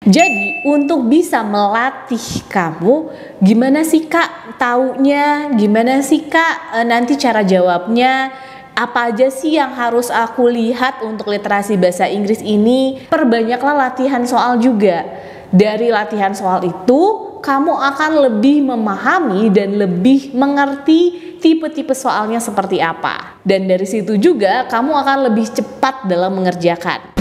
Jadi untuk bisa melatih kamu, gimana sih Kak taunya, gimana sih Kak nanti cara jawabnya, apa aja sih yang harus aku lihat untuk literasi bahasa Inggris ini. Perbanyaklah latihan soal juga. Dari latihan soal itu, kamu akan lebih memahami dan lebih mengerti tipe-tipe soalnya seperti apa. Dan dari situ juga kamu akan lebih cepat dalam mengerjakan.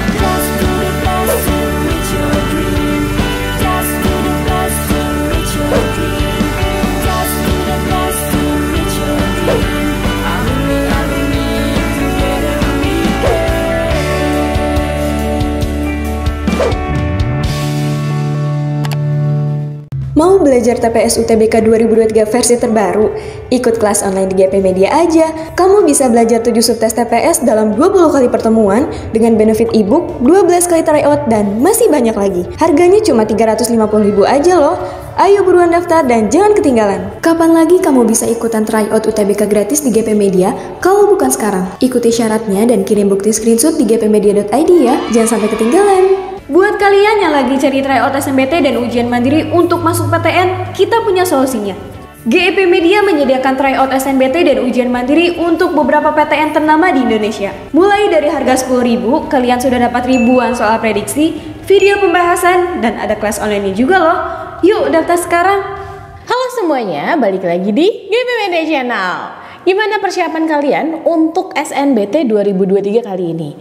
Mau belajar TPS UTBK 2023 versi terbaru? Ikut kelas online di GP Media aja. Kamu bisa belajar 7 subtes TPS dalam 20 kali pertemuan dengan benefit ebook, 12 kali tryout, dan masih banyak lagi. Harganya cuma 350.000 aja loh. Ayo buruan daftar dan jangan ketinggalan. Kapan lagi kamu bisa ikutan tryout UTBK gratis di GP Media kalau bukan sekarang? Ikuti syaratnya dan kirim bukti screenshot di gpmedia.id ya. Jangan sampai ketinggalan. Buat kalian yang lagi cari tryout SNMPT dan ujian mandiri untuk masuk PTN, kita punya solusinya. GEP Media menyediakan tryout SNMPT dan ujian mandiri untuk beberapa PTN ternama di Indonesia. Mulai dari harga 10.000, kalian sudah dapat ribuan soal prediksi, video pembahasan, dan ada kelas online juga loh. Yuk daftar sekarang. Halo semuanya, balik lagi di GP Media Channel. Gimana persiapan kalian untuk SNMPT 2023 kali ini?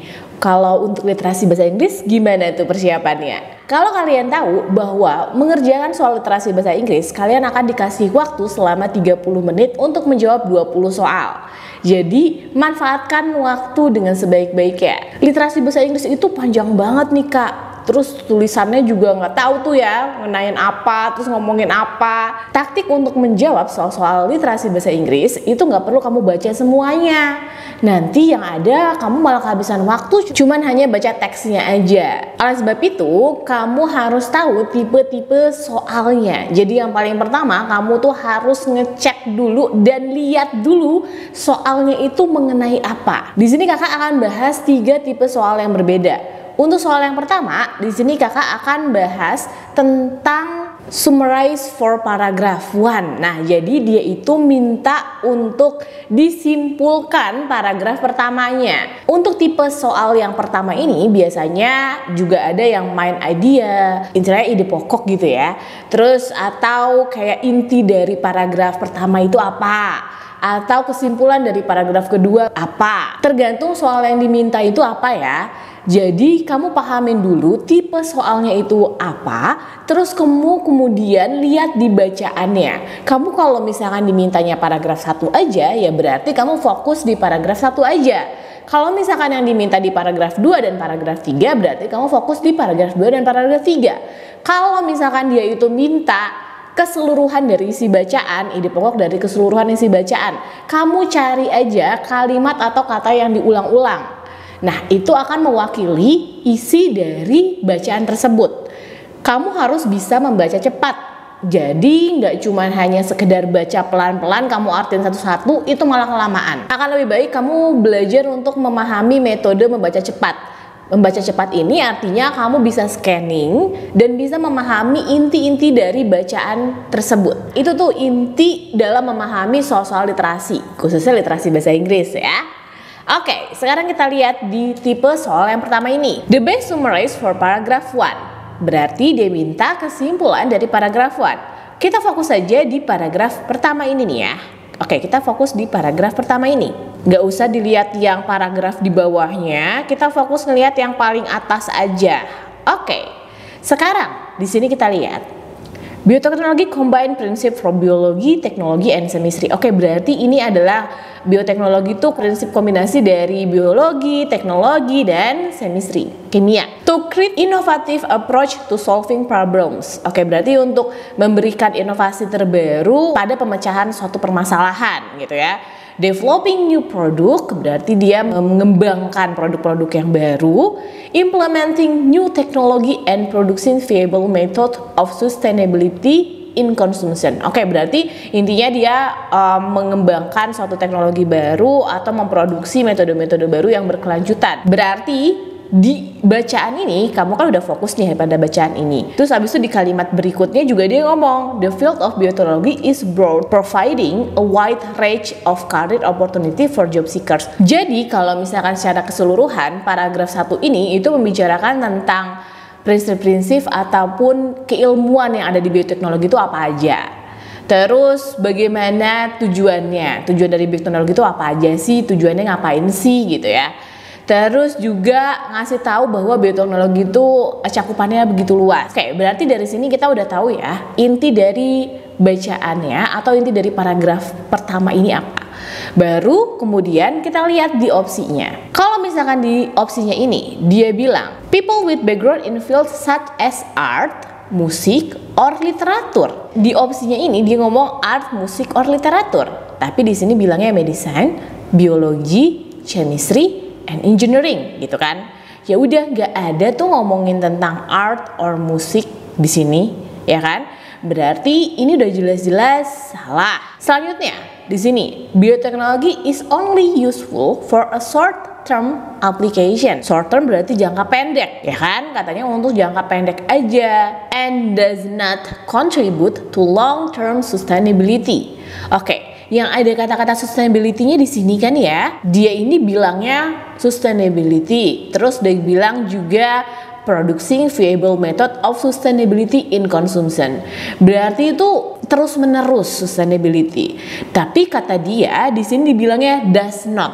Kalau untuk literasi bahasa Inggris, gimana tuh persiapannya? Kalau kalian tahu bahwa mengerjakan soal literasi bahasa Inggris, kalian akan dikasih waktu selama 30 menit untuk menjawab 20 soal. Jadi, manfaatkan waktu dengan sebaik-baiknya. Literasi bahasa Inggris itu panjang banget nih Kak. Terus tulisannya juga nggak tahu tuh ya ngenain apa, terus ngomongin apa. Taktik untuk menjawab soal-soal literasi bahasa Inggris itu nggak perlu kamu baca semuanya. Nanti yang ada kamu malah kehabisan waktu cuman hanya baca teksnya aja. Oleh sebab itu kamu harus tahu tipe-tipe soalnya. Jadi yang paling pertama kamu tuh harus ngecek dulu dan lihat dulu soalnya itu mengenai apa. Di sini kakak akan bahas 3 tipe soal yang berbeda. Untuk soal yang pertama, di sini kakak akan bahas tentang summarize for paragraph 1. Nah, jadi dia itu minta untuk disimpulkan paragraf pertamanya. Untuk tipe soal yang pertama ini biasanya juga ada yang main idea, intinya ide pokok gitu ya. Terus atau kayak inti dari paragraf pertama itu apa? Atau kesimpulan dari paragraf kedua apa? Tergantung soal yang diminta itu apa ya. Jadi kamu pahamin dulu tipe soalnya itu apa, terus kamu kemudian lihat di bacaannya. Kamu kalau misalkan dimintanya paragraf 1 aja, ya berarti kamu fokus di paragraf 1 aja. Kalau misalkan yang diminta di paragraf 2 dan paragraf 3, berarti kamu fokus di paragraf 2 dan paragraf 3. Kalau misalkan dia itu minta keseluruhan dari isi bacaan, ide pokok dari keseluruhan isi bacaan, kamu cari aja kalimat atau kata yang diulang-ulang. Nah, itu akan mewakili isi dari bacaan tersebut. Kamu harus bisa membaca cepat. Jadi nggak cuma hanya sekedar baca pelan-pelan kamu artiin satu-satu, itu malah kelamaan. Akan lebih baik kamu belajar untuk memahami metode membaca cepat. Membaca cepat ini artinya kamu bisa scanning dan bisa memahami inti-inti dari bacaan tersebut. Itu tuh inti dalam memahami soal-soal literasi, khususnya literasi bahasa Inggris ya. Oke, sekarang kita lihat di tipe soal yang pertama ini. The best summarize for paragraph 1. Berarti dia minta kesimpulan dari paragraf 1. Kita fokus saja di paragraf pertama ini nih ya. Oke, kita fokus di paragraf pertama ini. Nggak usah dilihat yang paragraf di bawahnya, kita fokus ngelihat yang paling atas aja. Oke, sekarang di sini kita lihat bioteknologi combine prinsip from biologi, teknologi, and chemistry. Oke, berarti ini adalah bioteknologi itu prinsip kombinasi dari biologi, teknologi, dan chemistry, kimia. To create innovative approach to solving problems. Oke, berarti untuk memberikan inovasi terbaru pada pemecahan suatu permasalahan gitu ya. Developing new product, berarti dia mengembangkan produk-produk yang baru. Implementing new technology and producing viable method of sustainability in consumption. Oke, berarti intinya dia mengembangkan suatu teknologi baru atau memproduksi metode-metode baru yang berkelanjutan. Berarti di bacaan ini kamu kan udah fokus nih pada bacaan ini. Terus habis itu di kalimat berikutnya juga dia ngomong, the field of biotechnology is broad, providing a wide range of career opportunity for job seekers. Jadi kalau misalkan secara keseluruhan paragraf 1 ini itu membicarakan tentang prinsip-prinsip ataupun keilmuan yang ada di bioteknologi itu apa aja. Terus bagaimana tujuannya? Tujuan dari bioteknologi itu apa aja sih? Tujuannya ngapain sih gitu ya? Terus juga ngasih tahu bahwa bioteknologi itu cakupannya begitu luas. Oke, berarti dari sini kita udah tahu ya inti dari bacaannya atau inti dari paragraf pertama ini apa. Baru kemudian kita lihat di opsinya. Kalau misalkan di opsinya ini dia bilang people with background in fields such as art, musik, or literatur. Di opsinya ini dia ngomong art, musik, or literatur. Tapi di sini bilangnya medicine, biologi, chemistry, and engineering gitu kan. Ya udah nggak ada tuh ngomongin tentang art or musik di sini, ya kan? Berarti ini udah jelas-jelas salah. Selanjutnya di sini biotechnology is only useful for a short term application. Short term berarti jangka pendek, ya kan? Katanya untuk jangka pendek aja, and does not contribute to long term sustainability. Oke. Yang ada kata-kata sustainability-nya di sini kan ya. Dia ini bilangnya sustainability. Terus dia bilang juga producing viable method of sustainability in consumption. Berarti itu terus menerus sustainability. Tapi kata dia di sini dibilangnya does not,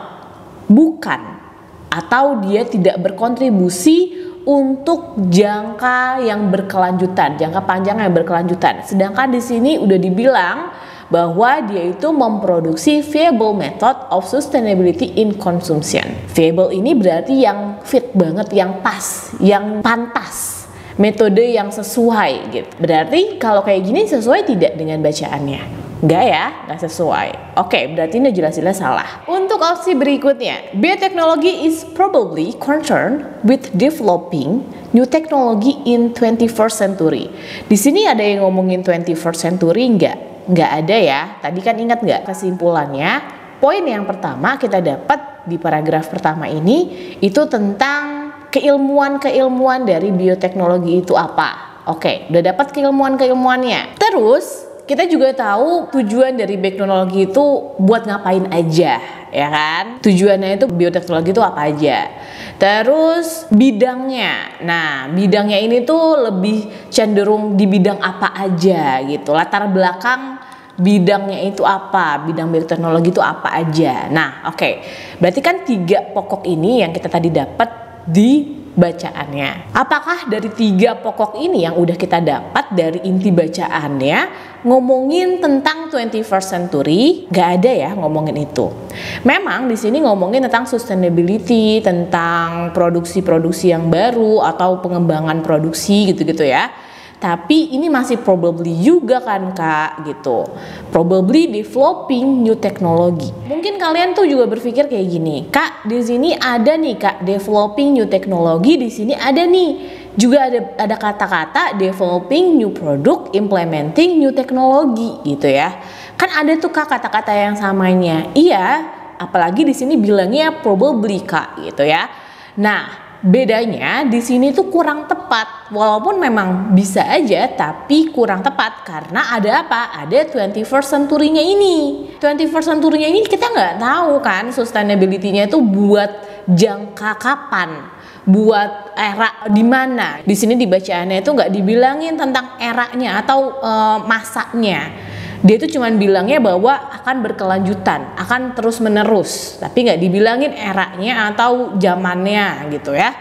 bukan, atau dia tidak berkontribusi untuk jangka yang berkelanjutan, jangka panjang yang berkelanjutan. Sedangkan di sini udah dibilang bahwa dia itu memproduksi viable method of sustainability in consumption. Viable ini berarti yang fit banget, yang pas, yang pantas, metode yang sesuai gitu. Berarti kalau kayak gini sesuai tidak dengan bacaannya? Enggak ya, enggak sesuai. Oke, berarti ini jelas-jelas salah. Untuk opsi berikutnya, biotechnology is probably concerned with developing new technology in 21st century. Di sini ada yang ngomongin 21st century enggak? Nggak ada ya. Tadi kan ingat nggak kesimpulannya? Poin yang pertama kita dapat di paragraf pertama ini itu tentang keilmuan-keilmuan dari bioteknologi itu apa. Oke, udah dapat keilmuan-keilmuannya. Terus kita juga tahu tujuan dari bioteknologi itu buat ngapain aja, ya kan? Tujuannya itu bioteknologi itu apa aja. Terus bidangnya, nah bidangnya ini tuh lebih cenderung di bidang apa aja gitu. Latar belakang bidangnya itu apa, bidang bioteknologi itu apa aja. Nah oke, berarti kan 3 pokok ini yang kita tadi dapat di bacaannya. Apakah dari 3 pokok ini yang udah kita dapat dari inti bacaannya ngomongin tentang 21st century? Gak ada ya ngomongin itu. Memang di sini ngomongin tentang sustainability, tentang produksi-produksi yang baru atau pengembangan produksi gitu-gitu ya. Tapi ini masih probably juga kan Kak gitu. Probably developing new technology. Mungkin kalian tuh juga berpikir kayak gini, Kak, di sini ada nih Kak developing new technology, di sini ada nih juga ada kata-kata developing new product, implementing new technology gitu ya. Kan ada tuh Kak kata-kata yang samanya. Iya, apalagi di sini bilangnya probably Kak gitu ya. Nah, bedanya di sini tuh kurang tepat, walaupun memang bisa aja tapi kurang tepat karena ada apa? Ada 21st century-nya ini. 21st century-nya ini kita nggak tahu kan sustainability-nya itu buat jangka kapan, buat era di mana. Di sini di bacaannya itu nggak dibilangin tentang eranya atau masanya. Dia itu cuman bilangnya bahwa akan berkelanjutan, akan terus menerus, tapi nggak dibilangin eranya atau zamannya gitu ya.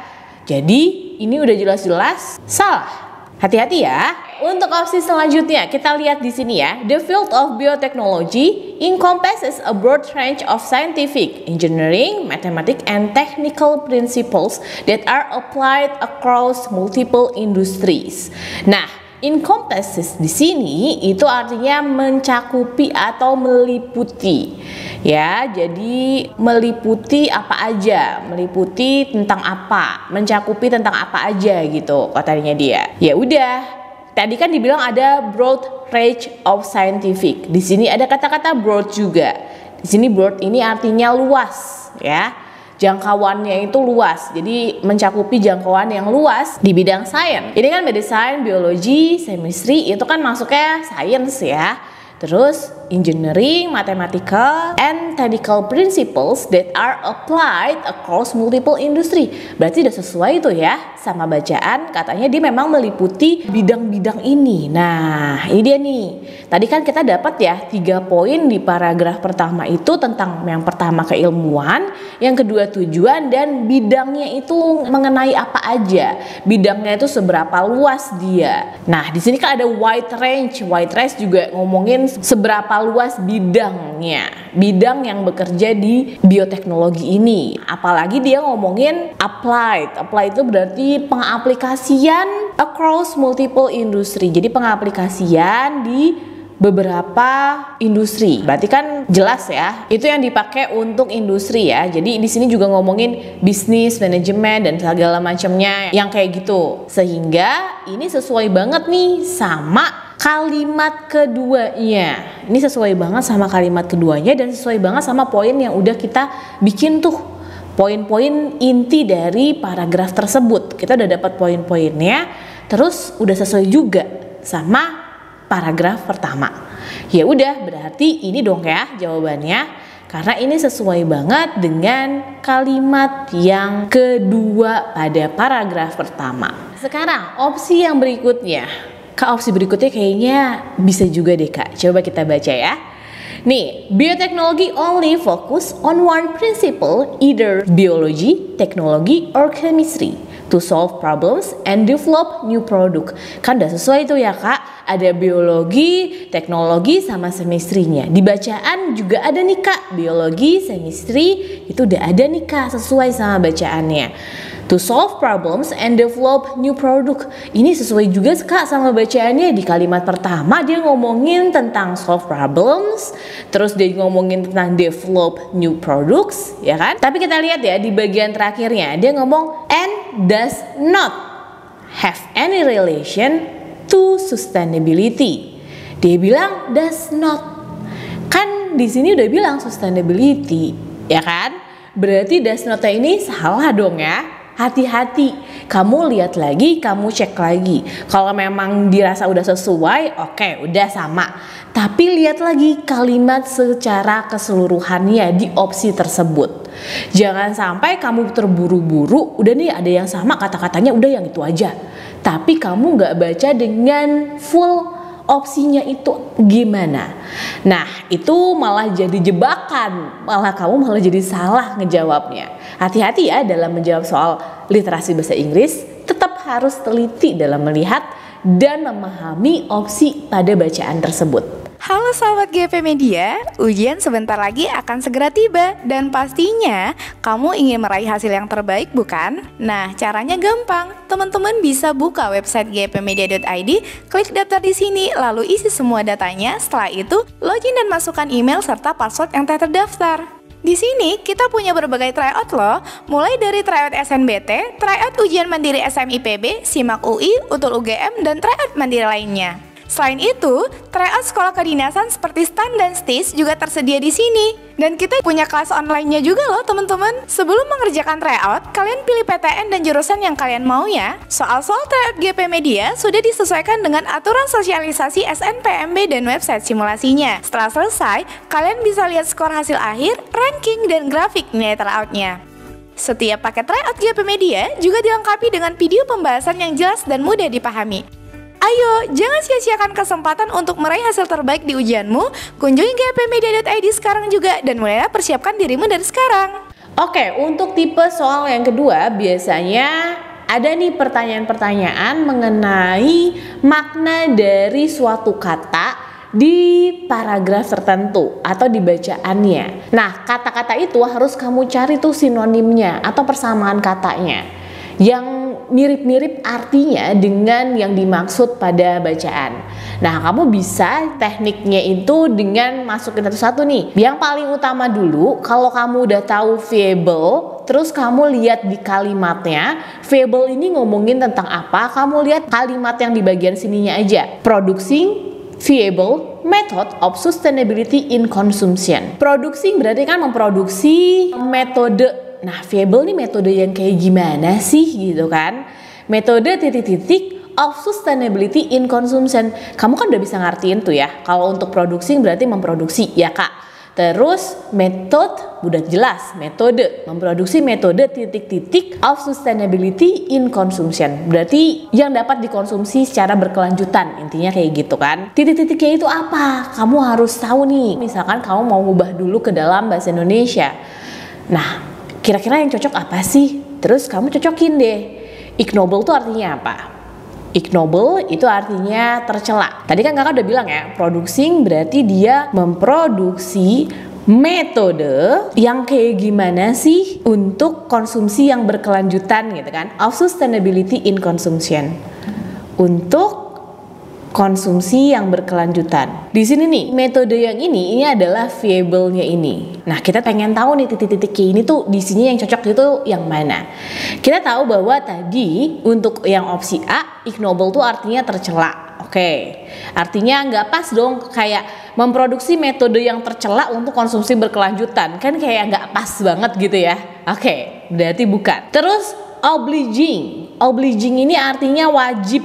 Jadi ini udah jelas-jelas salah. Hati-hati ya. Untuk opsi selanjutnya kita lihat di sini ya. The field of biotechnology encompasses a broad range of scientific, engineering, mathematics, and technical principles that are applied across multiple industries. Nah, encompasses di sini itu artinya mencakupi atau meliputi. Ya, jadi meliputi apa aja, meliputi tentang apa, mencakupi tentang apa aja gitu katanya dia. Ya udah, tadi kan dibilang ada broad range of scientific. Di sini ada kata-kata broad juga. Di sini broad ini artinya luas, ya. jangkauannya itu luas. Jadi mencakupi jangkauan yang luas di bidang sains. Ini kan medicine, biologi, chemistry itu kan masuknya sains ya. Terus engineering, mathematical, and technical principles that are applied across multiple industry. Berarti udah sesuai itu ya sama bacaan, katanya dia memang meliputi bidang-bidang ini. Nah, ini dia nih. Tadi kan kita dapat ya 3 poin di paragraf pertama itu tentang yang pertama keilmuan, yang kedua tujuan, dan bidangnya itu mengenai apa aja. Bidangnya itu seberapa luas dia. Nah, di sini kan ada wide range. Wide range juga ngomongin seberapa luas bidangnya, bidang yang bekerja di bioteknologi ini. Apalagi dia ngomongin applied itu berarti pengaplikasian across multiple industry, jadi pengaplikasian di beberapa industri. Berarti kan jelas ya, itu yang dipakai untuk industri ya. Jadi di sini juga ngomongin bisnis, manajemen, dan segala macamnya yang kayak gitu. Sehingga ini sesuai banget nih sama kalimat keduanya. Ini sesuai banget sama kalimat keduanya dan sesuai banget sama poin yang udah kita bikin tuh. Poin-poin inti dari paragraf tersebut. Kita udah dapat poin-poinnya, terus udah sesuai juga sama paragraf pertama. Ya udah, berarti ini dong ya jawabannya. Karena ini sesuai banget dengan kalimat yang kedua pada paragraf pertama. Sekarang opsi yang berikutnya. Opsi berikutnya kayaknya bisa juga deh Kak. Coba kita baca ya. Nih, biotechnology only focus on one principle, either biology, technology, or chemistry, to solve problems and develop new product. Kan udah sesuai tuh ya Kak. Ada biologi, teknologi, sama chemistry-nya. Di bacaan juga ada nih Kak, biologi, chemistry, itu udah ada nih Kak, sesuai sama bacaannya. To solve problems and develop new product. Ini sesuai juga Kak sama bacaannya. Di kalimat pertama dia ngomongin tentang solve problems, terus dia ngomongin tentang develop new products, ya kan? Tapi kita lihat ya di bagian terakhirnya dia ngomong and does not have any relation to sustainability. Dia bilang does not. Kan di sini udah bilang sustainability, ya kan? Berarti does not ini salah dong ya. Hati-hati, kamu lihat lagi, kamu cek lagi. Kalau memang dirasa udah sesuai, oke, udah sama. Tapi lihat lagi kalimat secara keseluruhannya di opsi tersebut. Jangan sampai kamu terburu-buru, udah nih ada yang sama kata-katanya, udah yang itu aja. Tapi kamu nggak baca dengan full opsinya itu gimana. Nah, itu malah jadi jebakan. Kamu malah jadi salah ngejawabnya. Hati-hati ya dalam menjawab soal literasi bahasa Inggris. Tetap harus teliti dalam melihat dan memahami opsi pada bacaan tersebut. Halo sahabat GP Media, ujian sebentar lagi akan segera tiba dan pastinya kamu ingin meraih hasil yang terbaik bukan? Nah, caranya gampang. Teman-teman bisa buka website gpmedia.id, klik daftar di sini, lalu isi semua datanya. Setelah itu, login dan masukkan email serta password yang telah terdaftar. Di sini kita punya berbagai tryout loh, mulai dari tryout SNBT, tryout ujian mandiri SMIPB, SIMAK UI, UTUL UGM, dan tryout mandiri lainnya. Selain itu, tryout sekolah kedinasan seperti STAN dan STIS juga tersedia di sini. Dan kita punya kelas online-nya juga loh teman-teman. Sebelum mengerjakan tryout, kalian pilih PTN dan jurusan yang kalian mau ya. Soal-soal tryout GP Media sudah disesuaikan dengan aturan sosialisasi SNPMB dan website simulasinya. Setelah selesai, kalian bisa lihat skor hasil akhir, ranking, dan grafik nilai tryout-nya. Setiap paket tryout GP Media juga dilengkapi dengan video pembahasan yang jelas dan mudah dipahami. Ayo, jangan sia-siakan kesempatan untuk meraih hasil terbaik di ujianmu. Kunjungi gpmedia.id sekarang juga dan mulailah persiapkan dirimu dari sekarang. Oke, untuk tipe soal yang kedua biasanya ada nih pertanyaan-pertanyaan mengenai makna dari suatu kata di paragraf tertentu atau di bacaannya. Nah, kata-kata itu harus kamu cari tuh sinonimnya atau persamaan katanya yang mirip-mirip artinya dengan yang dimaksud pada bacaan. Nah, kamu bisa tekniknya itu dengan masukin satu-satu nih. Yang paling utama dulu, kalau kamu udah tahu variable, terus kamu lihat di kalimatnya, variable ini ngomongin tentang apa, kamu lihat kalimat yang di bagian sininya aja. Producing viable method of sustainability in consumption. Producing berarti kan memproduksi metode. Nah, viable nih metode yang kayak gimana sih gitu kan? Metode titik-titik of sustainability in consumption. Kamu kan udah bisa ngertiin tuh ya. Kalau untuk produksi berarti memproduksi ya Kak. Terus metode udah jelas, metode memproduksi metode titik-titik of sustainability in consumption. Berarti yang dapat dikonsumsi secara berkelanjutan, intinya kayak gitu kan. Titik-titiknya itu apa? Kamu harus tahu nih. Misalkan kamu mau ngubah dulu ke dalam bahasa Indonesia. Nah, kira-kira yang cocok apa sih? Terus kamu cocokin deh. Ignoble tuh artinya apa? Ignoble itu artinya tercela. Tadi kan kakak udah bilang ya, producing berarti dia memproduksi metode yang kayak gimana sih untuk konsumsi yang berkelanjutan gitu kan, of sustainability in consumption, untuk konsumsi yang berkelanjutan. Di sini nih, metode yang ini adalah viable-nya ini. Nah, kita pengen tahu nih titik-titiknya ini tuh di sini yang cocok itu yang mana. Kita tahu bahwa tadi untuk yang opsi A, ignoble tuh artinya tercela. Oke, artinya nggak pas dong kayak memproduksi metode yang tercela untuk konsumsi berkelanjutan. Kan kayak nggak pas banget gitu ya. Oke, berarti bukan. Terus obliging. Obliging ini artinya wajib,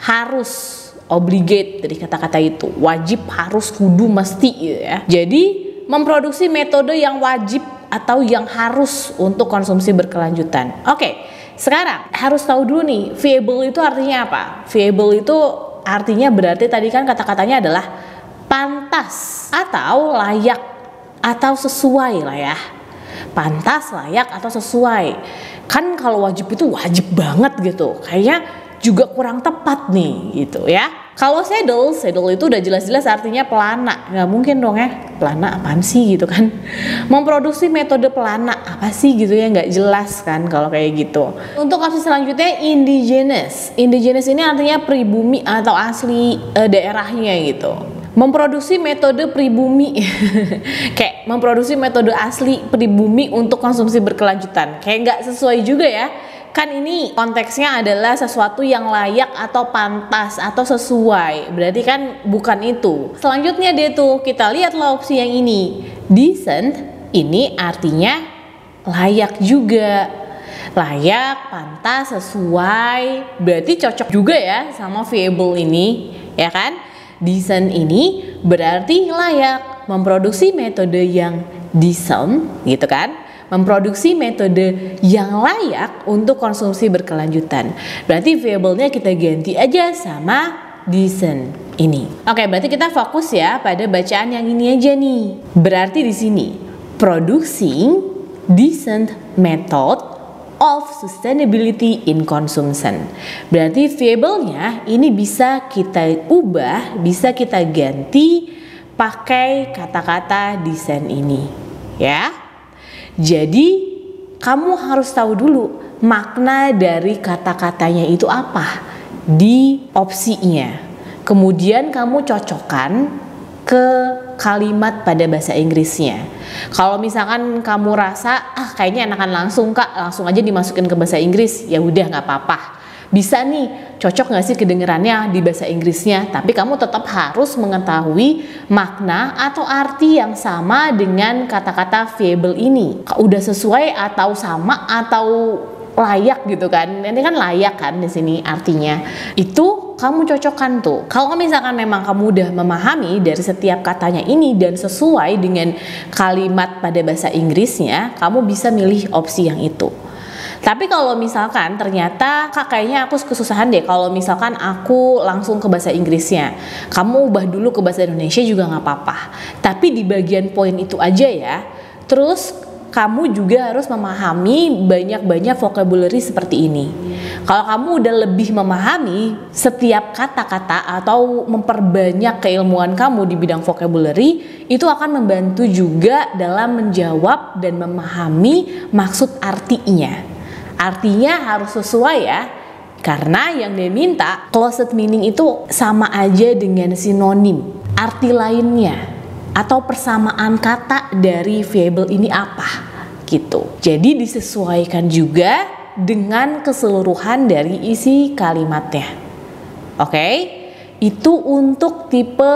harus. Obligate dari kata-kata itu, wajib, harus, kudu, mesti gitu ya. Jadi memproduksi metode yang wajib atau yang harus untuk konsumsi berkelanjutan. Oke, sekarang harus tahu dulu nih, viable itu artinya apa? Viable itu artinya berarti tadi kan kata-katanya adalah pantas atau layak atau sesuai lah ya. Pantas, layak atau sesuai. Kan kalau wajib itu wajib banget gitu. Kayaknya juga kurang tepat nih gitu ya. Kalau saddle itu udah jelas-jelas artinya pelana. Nggak mungkin dong ya, pelana apaan sih gitu kan. Memproduksi metode pelana apa sih gitu ya, nggak jelas kan kalau kayak gitu. Untuk opsi selanjutnya indigenous. Indigenous ini artinya pribumi atau asli daerahnya gitu. Memproduksi metode pribumi kayak memproduksi metode asli pribumi untuk konsumsi berkelanjutan. Kayak nggak sesuai juga ya. Kan ini konteksnya adalah sesuatu yang layak atau pantas atau sesuai. Berarti kan bukan itu. Selanjutnya deh tuh kita lihatlah opsi yang ini. Decent ini artinya layak juga. Layak, pantas, sesuai. Berarti cocok juga ya sama viable ini, ya kan? Decent ini berarti layak, memproduksi metode yang decent gitu kan. Memproduksi metode yang layak untuk konsumsi berkelanjutan. Berarti viable-nya kita ganti aja sama decent ini. Oke, berarti kita fokus ya pada bacaan yang ini aja nih. Berarti di sini producing decent method of sustainability in consumption. Berarti viable-nya ini bisa kita ubah, bisa kita ganti pakai kata-kata decent ini, ya. Jadi kamu harus tahu dulu makna dari kata-katanya itu apa di opsinya. Kemudian kamu cocokkan ke kalimat pada bahasa Inggrisnya. Kalau misalkan kamu rasa kayaknya enakan langsung Kak, langsung aja dimasukin ke bahasa Inggris, ya udah nggak apa-apa. Bisa nih, cocok gak sih kedengerannya di bahasa Inggrisnya, tapi kamu tetap harus mengetahui makna atau arti yang sama dengan kata-kata viable ini. Udah sesuai atau sama atau layak gitu kan. Ini kan layak kan di sini artinya. Itu kamu cocokkan tuh. Kalau misalkan memang kamu udah memahami dari setiap katanya ini dan sesuai dengan kalimat pada bahasa Inggrisnya, kamu bisa milih opsi yang itu. Tapi kalau misalkan ternyata Kak kayaknya aku kesusahan deh kalau misalkan aku langsung ke bahasa Inggrisnya, kamu ubah dulu ke bahasa Indonesia juga nggak apa-apa. Tapi di bagian poin itu aja ya. Terus kamu juga harus memahami banyak-banyak vocabulary seperti ini. Kalau kamu udah lebih memahami setiap kata-kata atau memperbanyak keilmuan kamu di bidang vocabulary, itu akan membantu juga dalam menjawab dan memahami maksud artinya. Artinya harus sesuai ya, karena yang dia minta closed meaning itu sama aja dengan sinonim, arti lainnya atau persamaan kata dari viable ini apa gitu. Jadi disesuaikan juga dengan keseluruhan dari isi kalimatnya. Oke, itu untuk tipe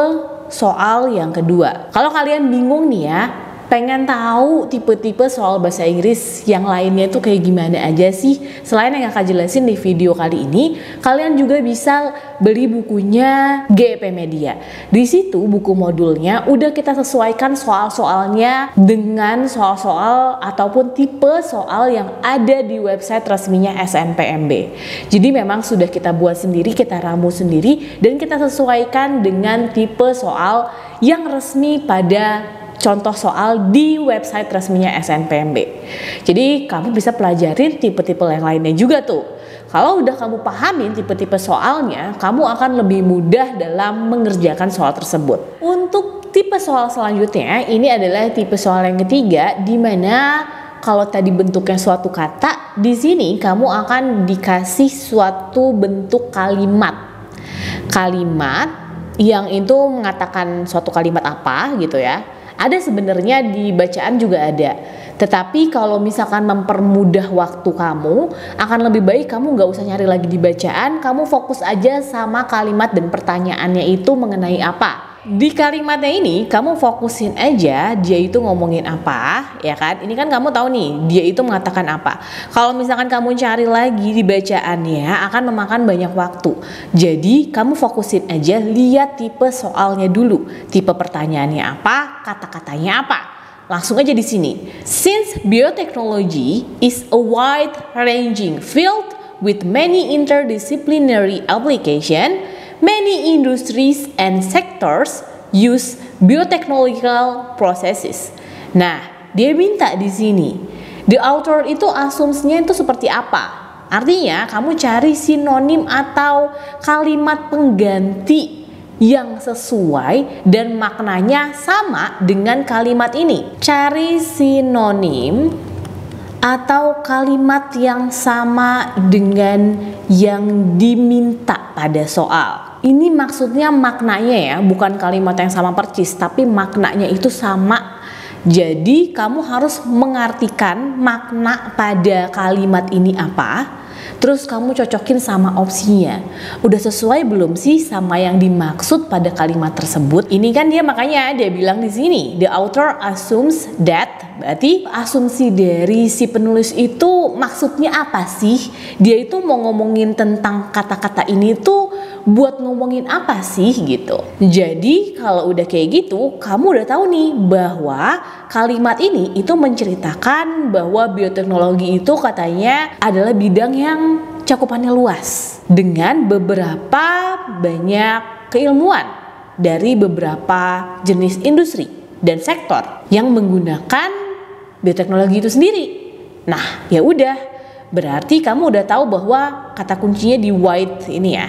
soal yang kedua. Kalau kalian bingung nih ya, Pengen tahu tipe-tipe soal bahasa Inggris yang lainnya itu kayak gimana aja sih? Selain yang kakak jelasin di video kali ini, kalian juga bisa beli bukunya GEP Media. Di situ buku modulnya udah kita sesuaikan soal-soalnya dengan soal-soal ataupun tipe soal yang ada di website resminya SNPMB. Jadi memang sudah kita buat sendiri, kita ramu sendiri, dan kita sesuaikan dengan tipe soal yang resmi pada contoh soal di website resminya SNPMB. Jadi kamu bisa pelajarin tipe-tipe yang lainnya juga tuh. Kalau udah kamu pahamin tipe-tipe soalnya, kamu akan lebih mudah dalam mengerjakan soal tersebut. Untuk tipe soal selanjutnya, ini adalah tipe soal yang ketiga, di mana kalau tadi bentuknya suatu kata, di sini kamu akan dikasih suatu bentuk kalimat. Kalimat yang itu mengatakan suatu kalimat apa gitu ya. Ada sebenarnya di bacaan juga ada. Tetapi kalau misalkan mempermudah waktu kamu, akan lebih baik kamu nggak usah nyari lagi di bacaan, kamu fokus aja sama kalimat dan pertanyaannya itu mengenai apa. Di kalimatnya ini kamu fokusin aja dia itu ngomongin apa, ya kan? Ini kan kamu tahu nih dia itu mengatakan apa. Kalau misalkan kamu cari lagi di bacaannya akan memakan banyak waktu. Jadi kamu fokusin aja, lihat tipe soalnya dulu, tipe pertanyaannya apa, kata-katanya apa. Langsung aja di sini. Since biotechnology is a wide-ranging field with many interdisciplinary application, many industries and sectors use biotechnological processes. Nah, dia minta di sini. The author itu asumsinya itu seperti apa? Artinya, kamu cari sinonim atau kalimat pengganti yang sesuai dan maknanya sama dengan kalimat ini. Cari sinonim atau kalimat yang sama dengan yang diminta pada soal. Ini maksudnya maknanya ya, bukan kalimat yang sama persis, tapi maknanya itu sama. Jadi kamu harus mengartikan makna pada kalimat ini apa, terus kamu cocokin sama opsinya. Udah sesuai belum sih sama yang dimaksud pada kalimat tersebut? Ini kan dia makanya dia bilang di sini, the author assumes that, berarti asumsi dari si penulis itu maksudnya apa sih? Dia itu mau ngomongin tentang kata-kata ini tuh buat ngomongin apa sih gitu. Jadi kalau udah kayak gitu, kamu udah tahu nih bahwa kalimat ini itu menceritakan bahwa bioteknologi itu katanya adalah bidang yang cakupannya luas dengan beberapa banyak keilmuan dari beberapa jenis industri dan sektor yang menggunakan bioteknologi itu sendiri. Nah, ya udah, berarti kamu udah tahu bahwa kata kuncinya di wide ini ya,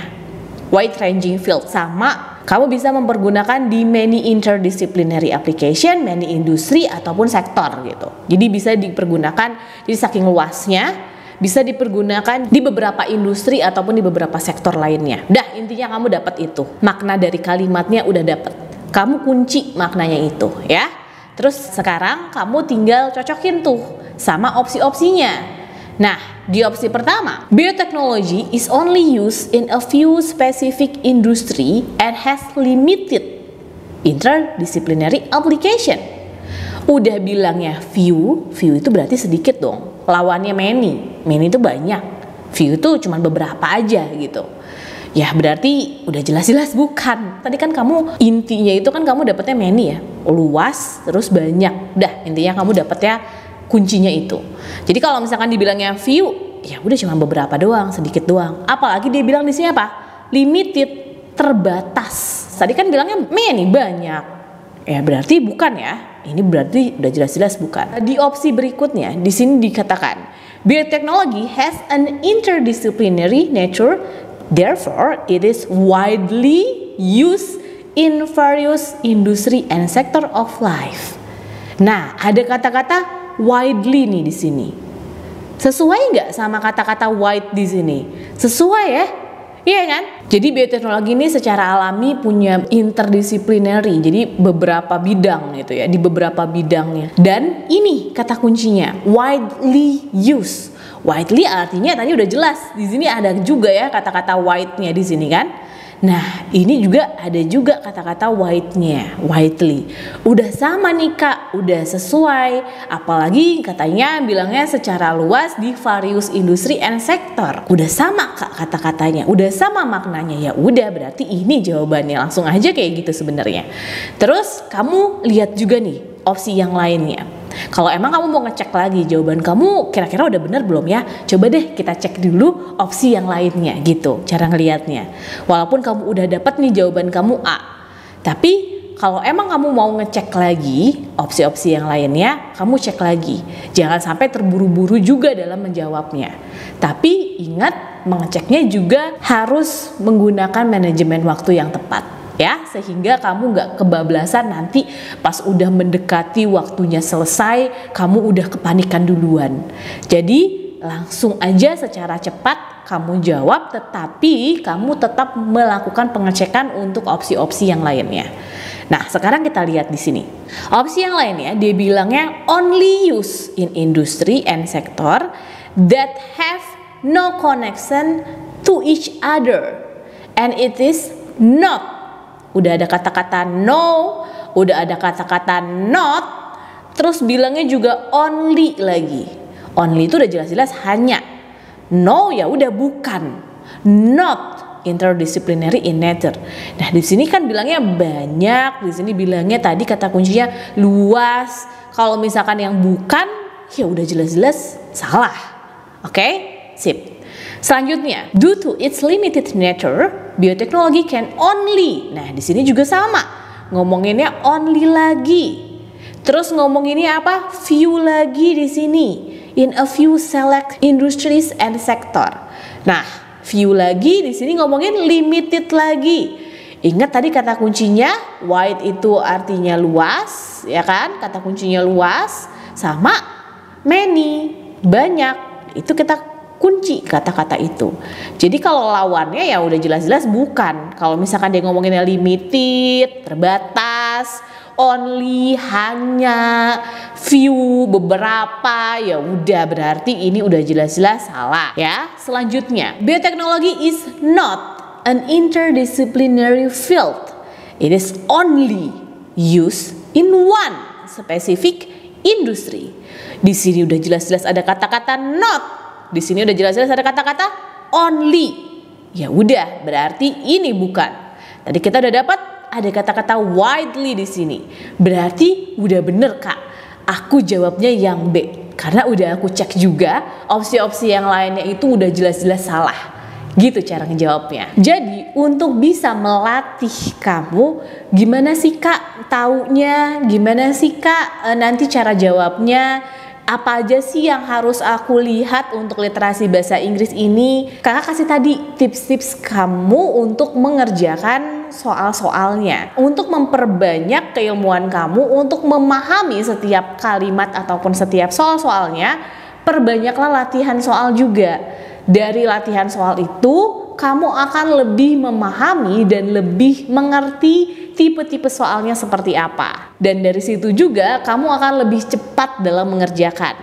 wide ranging field, sama kamu bisa mempergunakan di many interdisciplinary application, many industri ataupun sektor gitu. Jadi bisa dipergunakan, jadi saking luasnya bisa dipergunakan di beberapa industri ataupun di beberapa sektor lainnya. Dah, intinya kamu dapat itu. Makna dari kalimatnya udah dapat. Kamu kunci maknanya itu ya. Terus sekarang kamu tinggal cocokin tuh sama opsi-opsinya. Nah, di opsi pertama, biotechnology is only used in a few specific industry and has limited interdisciplinary application. Udah bilangnya few itu berarti sedikit dong. Lawannya many itu banyak. Few itu cuma beberapa aja gitu. Ya berarti udah jelas-jelas bukan. Tadi kan kamu intinya itu kan kamu dapetnya many ya, luas terus banyak. Udah intinya kamu dapetnya kuncinya itu. Jadi kalau misalkan dibilangnya few, ya udah cuma beberapa doang, sedikit doang. Apalagi dia bilang di sini apa? Limited, terbatas. Tadi kan bilangnya many, banyak. Ya berarti bukan ya. Ini berarti udah jelas-jelas bukan. Di opsi berikutnya di sini dikatakan biotechnology has an interdisciplinary nature, therefore it is widely used in various industry and sector of life. Nah, ada kata-kata widely nih di sini. Sesuai nggak sama kata-kata wide di sini? Sesuai ya? Iya kan? Jadi bioteknologi ini secara alami punya interdisciplinary, jadi beberapa bidang gitu ya, di beberapa bidangnya. Dan ini kata kuncinya, widely used. Widely artinya tadi udah jelas. Di sini ada juga ya kata-kata wide-nya di sini kan? Nah, ini juga ada juga kata-kata wide-nya, widely. Udah sama nih Kak. udah sesuai. Apalagi katanya bilangnya secara luas di various industry and sector. Udah sama Kak kata-katanya, udah sama maknanya. Ya udah, berarti ini jawabannya. Langsung aja kayak gitu sebenarnya. Terus kamu lihat juga nih opsi yang lainnya. Kalau emang kamu mau ngecek lagi jawaban kamu kira-kira udah bener belum ya, coba deh kita cek dulu opsi yang lainnya gitu cara ngelihatnya. Walaupun kamu udah dapat nih jawaban kamu A, tapi kalau emang kamu mau ngecek lagi opsi-opsi yang lainnya, kamu cek lagi. Jangan sampai terburu-buru juga dalam menjawabnya. Tapi ingat, mengeceknya juga harus menggunakan manajemen waktu yang tepat. Ya, sehingga kamu nggak kebablasan nanti pas udah mendekati waktunya selesai, kamu udah kepanikan duluan. Jadi langsung aja secara cepat kamu jawab, tetapi kamu tetap melakukan pengecekan untuk opsi-opsi yang lainnya. Nah, sekarang kita lihat di sini. Opsi yang lainnya dia bilangnya only use in industry and sector that have no connection to each other and it is not. Udah ada kata-kata no, udah ada kata-kata not, terus bilangnya juga only lagi. Only itu udah jelas-jelas hanya. No ya udah bukan. Not interdisciplinary in nature. Nah, di sini kan bilangnya banyak, di sini bilangnya tadi kata kuncinya luas. Kalau misalkan yang bukan, ya udah jelas-jelas salah. Oke? Sip. Selanjutnya, due to its limited nature, biotechnology can only. Nah, di sini juga sama. Ngomonginnya only lagi. Terus ngomonginnya apa? Few lagi di sini. In a few select industries and sector. Nah, few lagi di sini ngomongin limited lagi. Ingat tadi kata kuncinya wide itu artinya luas, ya kan? Kata kuncinya luas sama many, banyak. Itu kita kunci kata-kata itu. Jadi kalau lawannya ya udah jelas-jelas bukan. Kalau misalkan dia ngomonginnya limited, terbatas, only, hanya, few, beberapa, ya udah berarti ini udah jelas-jelas salah ya. Selanjutnya, biotechnology is not an interdisciplinary field. It is only used in one specific industry. Di sini udah jelas-jelas ada kata-kata not. Di sini udah jelas-jelas ada kata-kata only. Ya udah, berarti ini bukan. Tadi kita udah dapat ada kata-kata widely di sini. Berarti udah bener Kak. Aku jawabnya yang B. Karena udah aku cek juga opsi-opsi yang lainnya itu udah jelas-jelas salah. Gitu cara ngejawabnya. Jadi untuk bisa melatih kamu, gimana sih Kak taunya? Gimana sih Kak nanti cara jawabnya? Apa aja sih yang harus aku lihat untuk literasi bahasa Inggris ini? Kakak kasih tadi tips-tips kamu untuk mengerjakan soal-soalnya, untuk memperbanyak keilmuan kamu, untuk memahami setiap kalimat ataupun setiap soal-soalnya. Perbanyaklah latihan soal juga. Dari latihan soal itu kamu akan lebih memahami dan lebih mengerti tipe-tipe soalnya seperti apa. Dan dari situ juga kamu akan lebih cepat dalam mengerjakan.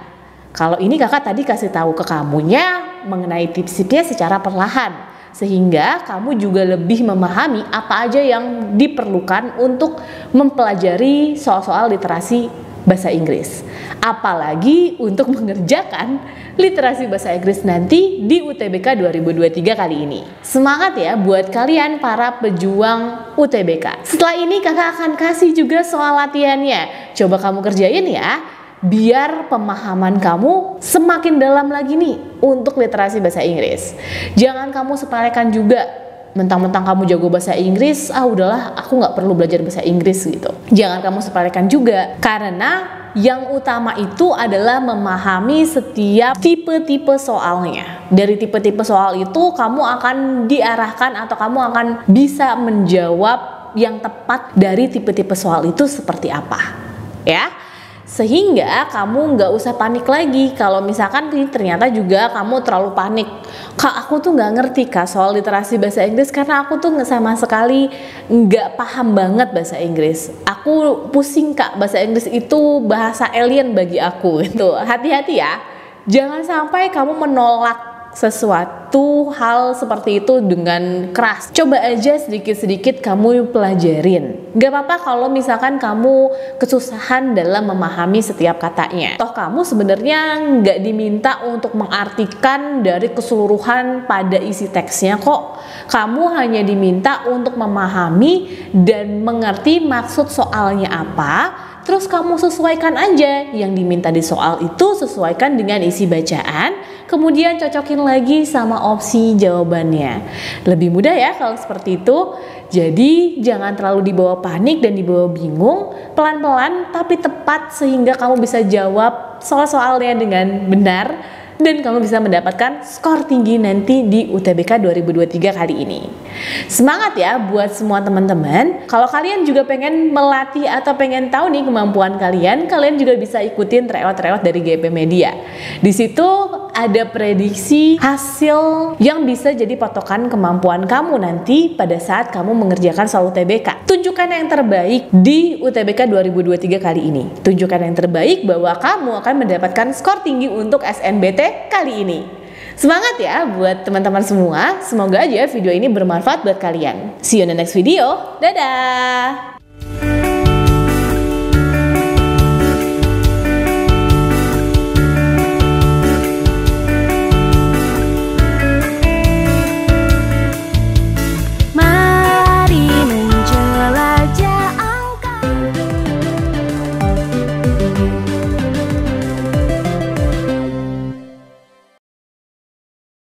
Kalau ini kakak tadi kasih tahu ke kamunya mengenai tips-tipsnya secara perlahan. Sehingga kamu juga lebih memahami apa aja yang diperlukan untuk mempelajari soal-soal literasi bahasa Inggris. Apalagi untuk mengerjakan literasi bahasa Inggris nanti di UTBK 2023 kali ini. Semangat ya buat kalian para pejuang UTBK. Setelah ini kakak akan kasih juga soal latihannya. Coba kamu kerjain ya, biar pemahaman kamu semakin dalam lagi nih untuk literasi bahasa Inggris. Jangan kamu sepelekan juga. Mentang-mentang kamu jago bahasa Inggris, udahlah aku nggak perlu belajar bahasa Inggris gitu. Jangan kamu sepelekan juga, karena yang utama itu adalah memahami setiap tipe-tipe soalnya. Dari tipe-tipe soal itu kamu akan diarahkan atau kamu akan bisa menjawab yang tepat dari tipe-tipe soal itu seperti apa, ya. Sehingga kamu nggak usah panik lagi kalau misalkan ternyata juga kamu terlalu panik. Kak, aku tuh nggak ngerti Kak soal literasi bahasa Inggris karena aku tuh sama sekali nggak paham banget bahasa Inggris. Aku pusing Kak, bahasa Inggris itu bahasa alien bagi aku gitu. Hati-hati ya, jangan sampai kamu menolak sesuatu hal seperti itu dengan keras. Coba aja sedikit-sedikit kamu pelajarin. Gak apa-apa kalau misalkan kamu kesusahan dalam memahami setiap katanya. Toh kamu sebenarnya nggak diminta untuk mengartikan dari keseluruhan pada isi teksnya kok. Kamu hanya diminta untuk memahami dan mengerti maksud soalnya apa. Terus kamu sesuaikan aja yang diminta di soal itu, sesuaikan dengan isi bacaan, kemudian cocokin lagi sama opsi jawabannya. Lebih mudah ya kalau seperti itu. Jadi jangan terlalu dibawa panik dan dibawa bingung, pelan-pelan tapi tepat sehingga kamu bisa jawab soal-soalnya dengan benar dan kamu bisa mendapatkan skor tinggi nanti di UTBK 2023 kali ini. Semangat ya buat semua teman-teman. Kalau kalian juga pengen melatih atau pengen tahu nih kemampuan kalian, kalian juga bisa ikutin tryout-tryout dari GP Media. Di situ ada prediksi hasil yang bisa jadi patokan kemampuan kamu nanti pada saat kamu mengerjakan soal UTBK. Tunjukkan yang terbaik di UTBK 2023 kali ini. Tunjukkan yang terbaik bahwa kamu akan mendapatkan skor tinggi untuk SNBT kali ini. Semangat ya buat teman-teman semua. Semoga aja video ini bermanfaat buat kalian. See you in the next video. Dadah.